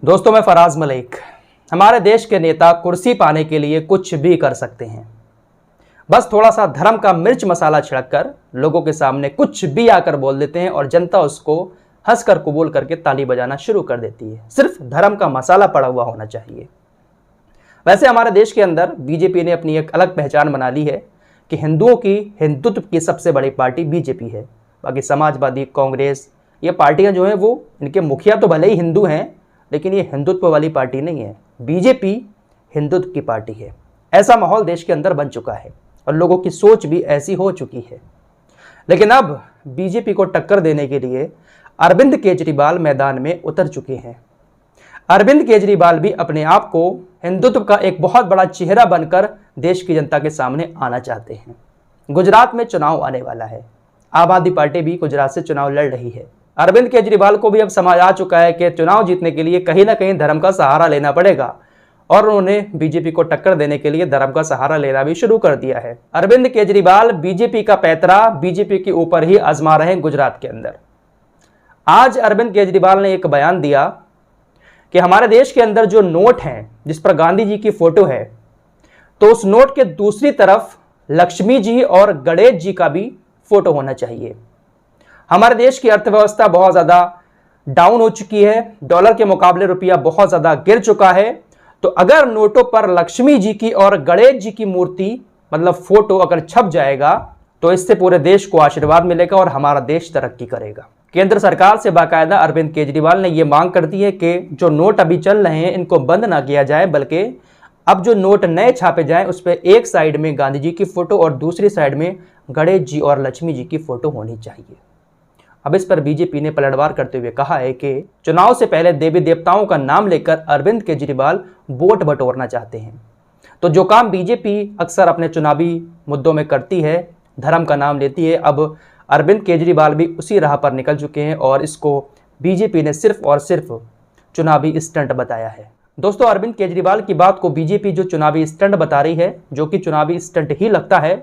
दोस्तों, मैं फराज मलिक। हमारे देश के नेता कुर्सी पाने के लिए कुछ भी कर सकते हैं। बस थोड़ा सा धर्म का मिर्च मसाला छिड़ककर लोगों के सामने कुछ भी आकर बोल देते हैं और जनता उसको हंसकर कबूल करके ताली बजाना शुरू कर देती है। सिर्फ धर्म का मसाला पड़ा हुआ होना चाहिए। वैसे हमारे देश के अंदर बीजेपी ने अपनी एक अलग पहचान बना ली है कि हिंदुओं की हिंदुत्व की सबसे बड़ी पार्टी बीजेपी है। बाकी समाजवादी, कांग्रेस, ये पार्टियां जो हैं वो इनके मुखिया तो भले ही हिंदू हैं, लेकिन ये हिंदुत्व वाली पार्टी नहीं है। बीजेपी हिंदुत्व की पार्टी है। ऐसा माहौल देश के अंदर बन चुका है और लोगों की सोच भी ऐसी हो चुकी है। लेकिन अब बीजेपी को टक्कर देने के लिए अरविंद केजरीवाल मैदान में उतर चुके हैं। अरविंद केजरीवाल भी अपने आप को हिंदुत्व का एक बहुत बड़ा चेहरा बनकर देश की जनता के सामने आना चाहते हैं। गुजरात में चुनाव आने वाला है। आम आदमी पार्टी भी गुजरात से चुनाव लड़ रही है। अरविंद केजरीवाल को भी अब समझ आ चुका है कि चुनाव जीतने के लिए कहीं ना कहीं धर्म का सहारा लेना पड़ेगा और उन्होंने बीजेपी को टक्कर देने के लिए धर्म का सहारा लेना भी शुरू कर दिया है। अरविंद केजरीवाल बीजेपी का पैतरा बीजेपी के ऊपर ही आजमा रहे हैं गुजरात के अंदर। आज अरविंद केजरीवाल ने एक बयान दिया कि हमारे देश के अंदर जो नोट हैं जिस पर गांधी जी की फोटो है, तो उस नोट के दूसरी तरफ लक्ष्मी जी और गणेश जी का भी फोटो होना चाहिए। हमारे देश की अर्थव्यवस्था बहुत ज्यादा डाउन हो चुकी है। डॉलर के मुकाबले रुपया बहुत ज्यादा गिर चुका है। तो अगर नोटों पर लक्ष्मी जी की और गणेश जी की मूर्ति मतलब फोटो अगर छप जाएगा तो इससे पूरे देश को आशीर्वाद मिलेगा और हमारा देश तरक्की करेगा। केंद्र सरकार से बाकायदा अरविंद केजरीवाल ने यह मांग कर दी है कि जो नोट अभी चल रहे हैं इनको बंद ना किया जाए, बल्कि अब जो नोट नए छापे जाएं उस पर एक साइड में गांधी जी की फोटो और दूसरी साइड में गणेश जी और लक्ष्मी जी की फोटो होनी चाहिए। अब इस पर बीजेपी ने पलटवार करते हुए कहा है कि चुनाव से पहले देवी देवताओं का नाम लेकर अरविंद केजरीवाल वोट बटोरना चाहते हैं। तो जो काम बीजेपी अक्सर अपने चुनावी मुद्दों में करती है, धर्म का नाम लेती है, अब अरविंद केजरीवाल भी उसी राह पर निकल चुके हैं और इसको बीजेपी ने सिर्फ और सिर्फ चुनावी स्टंट बताया है। दोस्तों, अरविंद केजरीवाल की बात को बीजेपी जो चुनावी स्टंट बता रही है, जो कि चुनावी स्टंट ही लगता है,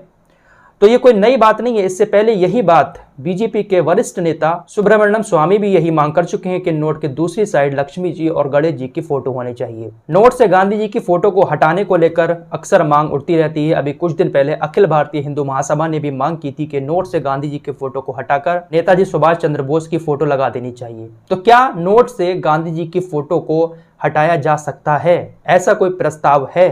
तो ये कोई नई बात नहीं है। इससे पहले यही बात बीजेपी के वरिष्ठ नेता सुब्रमण्यम स्वामी भी यही मांग कर चुके हैं कि नोट के दूसरी साइड लक्ष्मी जी और गणेश जी की फोटो होनी चाहिए। नोट से गांधी जी की फोटो को हटाने को लेकर अक्सर मांग उठती रहती है। अभी कुछ दिन पहले अखिल भारतीय हिंदू महासभा ने भी मांग की थी कि नोट से गांधी जी के फोटो को हटाकर नेताजी सुभाष चंद्र बोस की फोटो लगा देनी चाहिए। तो क्या नोट से गांधी जी की फोटो को हटाया जा सकता है? ऐसा कोई प्रस्ताव है?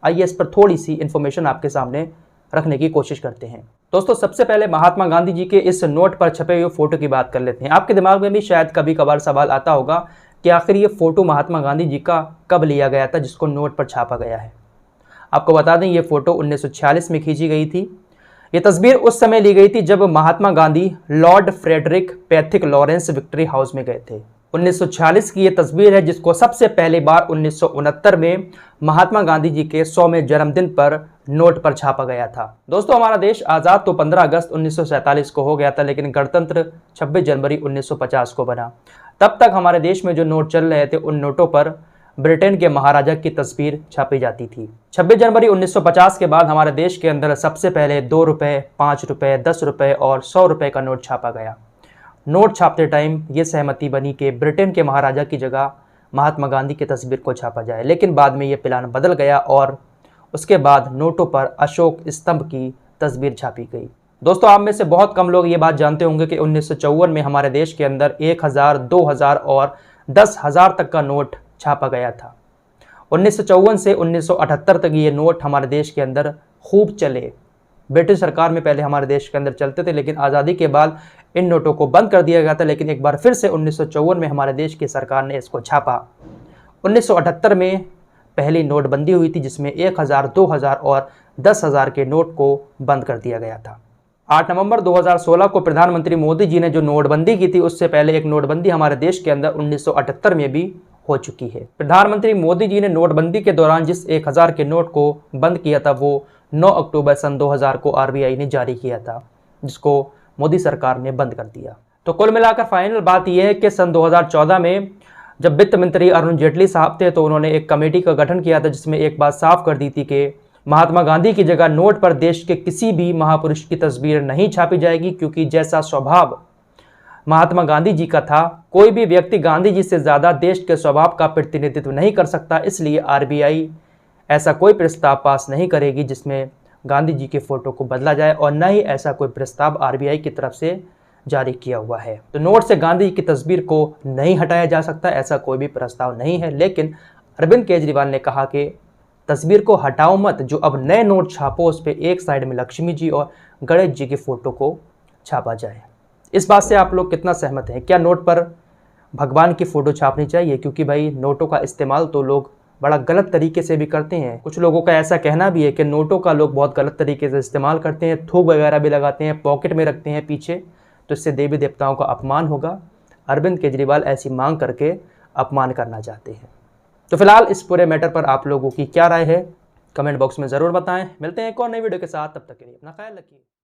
आइए इस पर थोड़ी सी इंफॉर्मेशन आपके सामने रखने की कोशिश करते हैं। दोस्तों, सबसे पहले महात्मा गांधी जी के इस नोट पर छपे हुए फोटो की बात कर लेते हैं। आपके दिमाग में भी शायद कभी कभार सवाल आता होगा कि आखिर ये फोटो महात्मा गांधी जी का कब लिया गया था जिसको नोट पर छापा गया है। आपको बता दें, ये फोटो 1946 में खींची गई थी। ये तस्वीर उस समय ली गई थी जब Mahatma Gandhi Lord Frederick Pethick Lawrence Victory House में गए थे। 1946 की ये तस्वीर है जिसको सबसे पहली बार 1969 में महात्मा गांधी जी के 100वें जन्मदिन पर नोट पर छापा गया था। दोस्तों, हमारा देश आज़ाद तो 15 अगस्त 1947 को हो गया था, लेकिन गणतंत्र 26 जनवरी 1950 को बना। तब तक हमारे देश में जो नोट चल रहे थे उन नोटों पर ब्रिटेन के महाराजा की तस्वीर छापी जाती थी। 26 जनवरी 1950 के बाद हमारे देश के अंदर सबसे पहले 2 रुपये, 5 रुपये, 10 रुपये और 100 रुपये का नोट छापा गया। नोट छापते टाइम ये सहमति बनी कि ब्रिटेन के महाराजा की जगह महात्मा गांधी की तस्वीर को छापा जाए, लेकिन बाद में ये प्लान बदल गया और उसके बाद नोटों पर अशोक स्तंभ की तस्वीर छापी गई। दोस्तों, आप में से बहुत कम लोग ये बात जानते होंगे कि 1954 में हमारे देश के अंदर 1000, 2000 और 10,000 तक का नोट छापा गया था। 1954 से 1978 तक ये नोट हमारे देश के अंदर खूब चले। ब्रिटिश सरकार में पहले हमारे देश के अंदर चलते थे, लेकिन आज़ादी के बाद इन नोटों को बंद कर दिया गया था। लेकिन एक बार फिर से 1954 में हमारे देश की सरकार ने इसको छापा। 1978 में पहली नोटबंदी हुई थी जिसमें 1000, 2000 और 10,000 के नोट को बंद कर दिया गया था। 8 नवंबर 2016 को प्रधानमंत्री मोदी जी ने जो नोटबंदी की थी उससे पहले एक नोटबंदी हमारे देश के अंदर 1978 में भी हो चुकी है। प्रधानमंत्री मोदी जी ने नोटबंदी के दौरान जिस 1000 के नोट को बंद किया था वो 9 अक्टूबर सन 2000 को आरबीआई ने जारी किया था, जिसको मोदी सरकार ने बंद कर दिया। तो कुल मिलाकर फाइनल बात यह है कि सन 2014 में जब वित्त मंत्री अरुण जेटली साहब थे तो उन्होंने एक कमेटी का गठन किया था जिसमें एक बात साफ कर दी थी कि महात्मा गांधी की जगह नोट पर देश के किसी भी महापुरुष की तस्वीर नहीं छापी जाएगी, क्योंकि जैसा स्वभाव महात्मा गांधी जी का था। कोई भी व्यक्ति गांधी जी से ज़्यादा देश के स्वभाव का प्रतिनिधित्व नहीं कर सकता, इसलिए आरबीआई ऐसा कोई प्रस्ताव पास नहीं करेगी जिसमें गांधी जी के फोटो को बदला जाए, और न ही ऐसा कोई प्रस्ताव आरबीआई की तरफ से जारी किया हुआ है। तो नोट से गांधी जी की तस्वीर को नहीं हटाया जा सकता, ऐसा कोई भी प्रस्ताव नहीं है। लेकिन अरविंद केजरीवाल ने कहा कि तस्वीर को हटाओ मत, जो अब नए नोट छापो उस पर एक साइड में लक्ष्मी जी और गणेश जी के फोटो को छापा जाए। इस बात से आप लोग कितना सहमत हैं? क्या नोट पर भगवान की फोटो छापनी चाहिए? क्योंकि भाई नोटों का इस्तेमाल तो लोग बड़ा गलत तरीके से भी करते हैं। कुछ लोगों का ऐसा कहना भी है कि नोटों का लोग बहुत गलत तरीके से इस्तेमाल करते हैं, थूक वगैरह भी लगाते हैं, पॉकेट में रखते हैं पीछे, तो इससे देवी देवताओं का अपमान होगा। अरविंद केजरीवाल ऐसी मांग करके अपमान करना चाहते हैं। तो फिलहाल इस पूरे मैटर पर आप लोगों की क्या राय है, कमेंट बॉक्स में ज़रूर बताएं। मिलते हैं एक और नई वीडियो के साथ, तब तक के लिए अपना ख्याल रखिए।